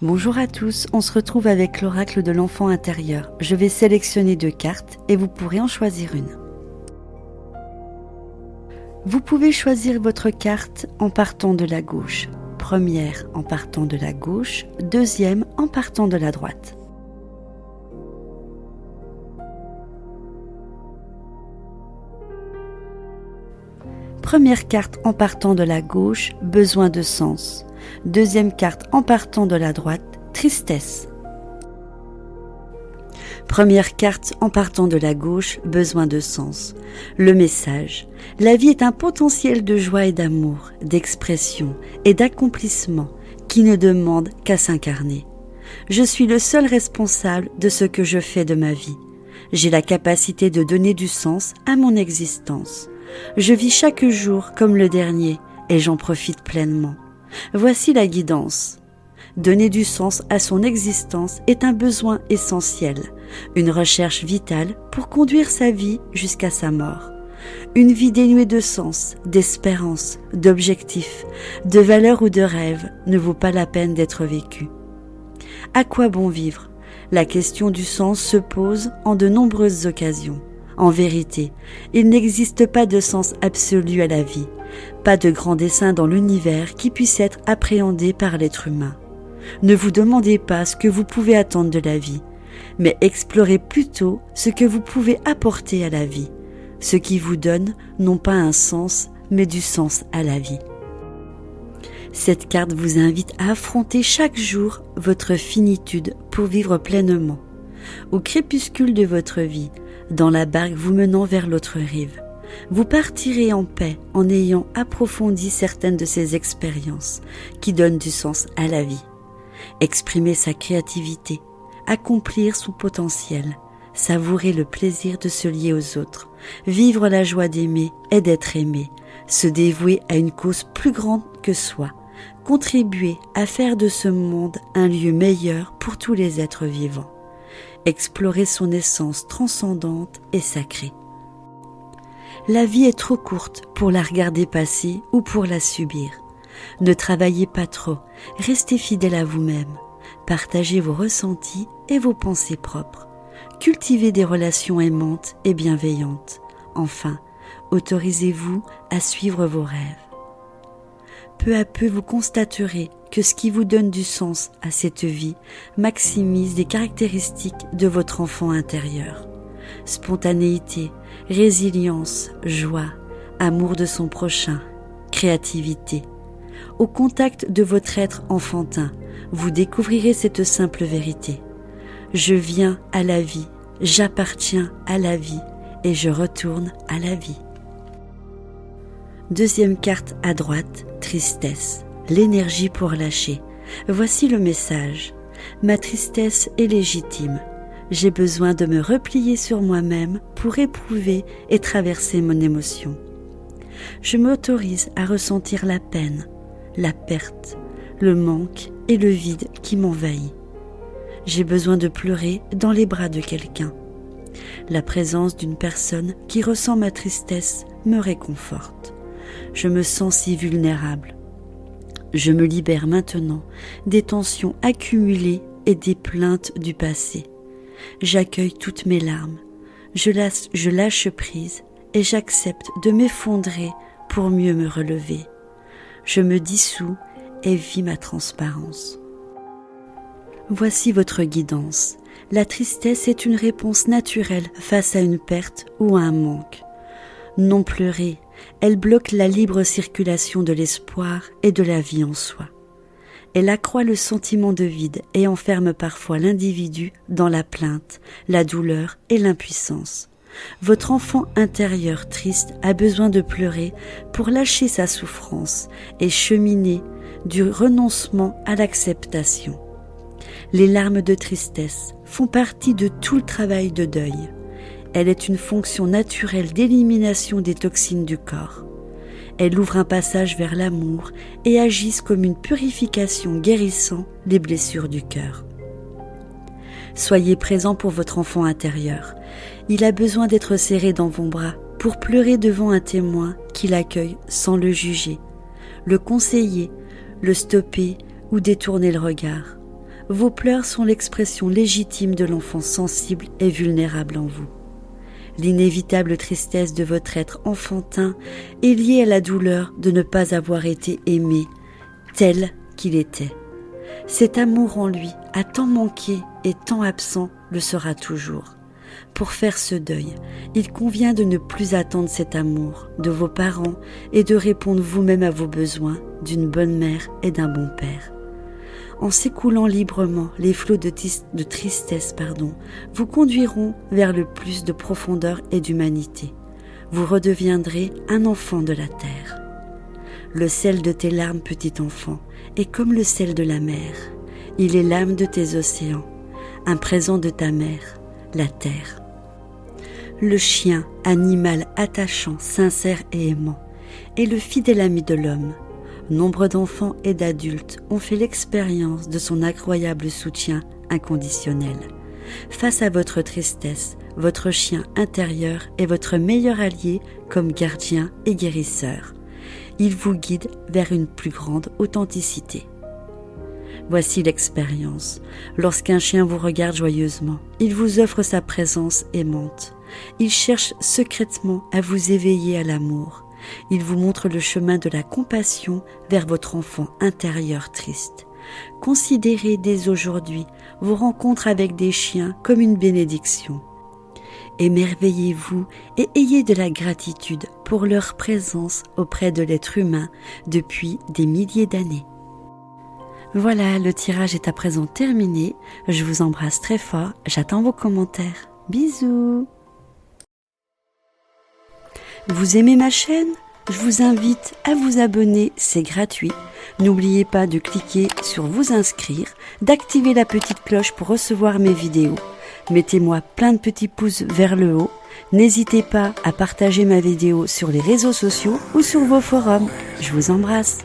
Bonjour à tous, on se retrouve avec l'oracle de l'enfant intérieur. Je vais sélectionner 2 cartes et vous pourrez en choisir une. Vous pouvez choisir votre carte en partant de la gauche. Première en partant de la gauche, deuxième en partant de la droite. Première carte en partant de la gauche, besoin de sens. Deuxième carte en partant de la droite, tristesse. Première carte en partant de la gauche, besoin de sens. Le message. La vie est un potentiel de joie et d'amour, d'expression et d'accomplissement qui ne demande qu'à s'incarner. Je suis le seul responsable de ce que je fais de ma vie. J'ai la capacité de donner du sens à mon existence. Je vis chaque jour comme le dernier et j'en profite pleinement. Voici la guidance. Donner du sens à son existence est un besoin essentiel, une recherche vitale pour conduire sa vie jusqu'à sa mort. Une vie dénuée de sens, d'espérance, d'objectifs, de valeurs ou de rêves ne vaut pas la peine d'être vécue. À quoi bon vivre ? La question du sens se pose en de nombreuses occasions. En vérité, il n'existe pas de sens absolu à la vie, pas de grand dessein dans l'univers qui puisse être appréhendé par l'être humain. Ne vous demandez pas ce que vous pouvez attendre de la vie, mais explorez plutôt ce que vous pouvez apporter à la vie, ce qui vous donne non pas un sens, mais du sens à la vie. Cette carte vous invite à affronter chaque jour votre finitude pour vivre pleinement. Au crépuscule de votre vie, dans la barque vous menant vers l'autre rive, vous partirez en paix en ayant approfondi certaines de ces expériences qui donnent du sens à la vie. Exprimer sa créativité, accomplir son potentiel, savourer le plaisir de se lier aux autres, vivre la joie d'aimer et d'être aimé, se dévouer à une cause plus grande que soi, contribuer à faire de ce monde un lieu meilleur pour tous les êtres vivants, explorer son essence transcendante et sacrée. La vie est trop courte pour la regarder passer ou pour la subir. Ne travaillez pas trop, restez fidèle à vous-même, partagez vos ressentis et vos pensées propres, cultivez des relations aimantes et bienveillantes. Enfin, autorisez-vous à suivre vos rêves. Peu à peu, vous constaterez que ce qui vous donne du sens à cette vie maximise des caractéristiques de votre enfant intérieur. Spontanéité, résilience, joie, amour de son prochain, créativité. Au contact de votre être enfantin, vous découvrirez cette simple vérité. Je viens à la vie, j'appartiens à la vie et je retourne à la vie. Deuxième carte à droite, tristesse, l'énergie pour lâcher. Voici le message. Ma tristesse est légitime. J'ai besoin de me replier sur moi-même pour éprouver et traverser mon émotion. Je m'autorise à ressentir la peine, la perte, le manque et le vide qui m'envahit. J'ai besoin de pleurer dans les bras de quelqu'un. La présence d'une personne qui ressent ma tristesse me réconforte. Je me sens si vulnérable. Je me libère maintenant des tensions accumulées et des plaintes du passé. J'accueille toutes mes larmes. Je lâche prise et j'accepte de m'effondrer pour mieux me relever. Je me dissous et vis ma transparence. Voici votre guidance. La tristesse est une réponse naturelle face à une perte ou à un manque. Non pleurer, elle bloque la libre circulation de l'espoir et de la vie en soi. Elle accroît le sentiment de vide et enferme parfois l'individu dans la plainte, la douleur et l'impuissance. Votre enfant intérieur triste a besoin de pleurer pour lâcher sa souffrance et cheminer du renoncement à l'acceptation. Les larmes de tristesse font partie de tout le travail de deuil. Elle est une fonction naturelle d'élimination des toxines du corps. Elle ouvre un passage vers l'amour et agit comme une purification guérissant les blessures du cœur. Soyez présent pour votre enfant intérieur. Il a besoin d'être serré dans vos bras pour pleurer devant un témoin qui l'accueille sans le juger, le conseiller, le stopper ou détourner le regard. Vos pleurs sont l'expression légitime de l'enfant sensible et vulnérable en vous. L'inévitable tristesse de votre être enfantin est liée à la douleur de ne pas avoir été aimé tel qu'il était. Cet amour en lui a tant manqué et tant absent le sera toujours. Pour faire ce deuil, il convient de ne plus attendre cet amour de vos parents et de répondre vous-même à vos besoins d'une bonne mère et d'un bon père. En s'écoulant librement, les flots de tristesse vous conduiront vers le plus de profondeur et d'humanité. Vous redeviendrez un enfant de la terre. Le sel de tes larmes, petit enfant, est comme le sel de la mer. Il est l'âme de tes océans, un présent de ta mère, la terre. Le chien, animal attachant, sincère et aimant, est le fidèle ami de l'homme. Nombre d'enfants et d'adultes ont fait l'expérience de son incroyable soutien inconditionnel. Face à votre tristesse, votre chien intérieur est votre meilleur allié comme gardien et guérisseur. Il vous guide vers une plus grande authenticité. Voici l'expérience. Lorsqu'un chien vous regarde joyeusement, il vous offre sa présence aimante. Il cherche secrètement à vous éveiller à l'amour. Il vous montre le chemin de la compassion vers votre enfant intérieur triste. Considérez dès aujourd'hui vos rencontres avec des chiens comme une bénédiction. Émerveillez-vous et ayez de la gratitude pour leur présence auprès de l'être humain depuis des milliers d'années. Voilà, le tirage est à présent terminé. Je vous embrasse très fort. J'attends vos commentaires. Bisous. Vous aimez ma chaîne ? Je vous invite à vous abonner, c'est gratuit. N'oubliez pas de cliquer sur vous inscrire, d'activer la petite cloche pour recevoir mes vidéos. Mettez-moi plein de petits pouces vers le haut. N'hésitez pas à partager ma vidéo sur les réseaux sociaux ou sur vos forums. Je vous embrasse.